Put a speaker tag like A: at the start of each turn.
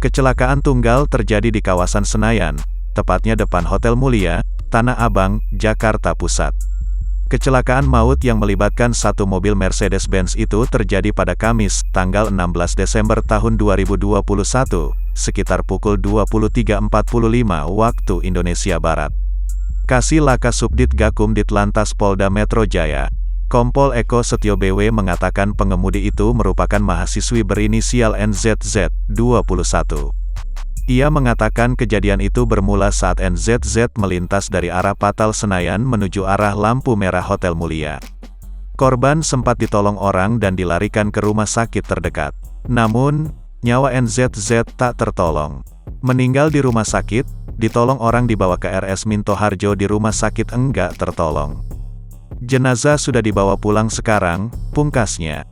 A: Kecelakaan tunggal terjadi di kawasan Senayan, tepatnya depan Hotel Mulia, Tanah Abang, Jakarta Pusat. Kecelakaan maut yang melibatkan satu mobil Mercedes-Benz itu terjadi pada Kamis, tanggal 16 Desember tahun 2021, sekitar pukul 23.45 waktu Indonesia Barat. Kasih Laka Subdit Gakum Ditlantas Polda Metro Jaya, Kompol Eko Setio BW mengatakan pengemudi itu merupakan mahasiswi berinisial NZZ, 21. Ia mengatakan kejadian itu bermula saat NZZ melintas dari arah Patal Senayan menuju arah lampu merah Hotel Mulia. Korban sempat ditolong orang dan dilarikan ke rumah sakit terdekat. Namun, nyawa NZZ tak tertolong. Meninggal di rumah sakit, ditolong orang dibawa ke RS Minto Harjo di rumah sakit enggak tertolong. Jenazah sudah dibawa pulang sekarang, pungkasnya.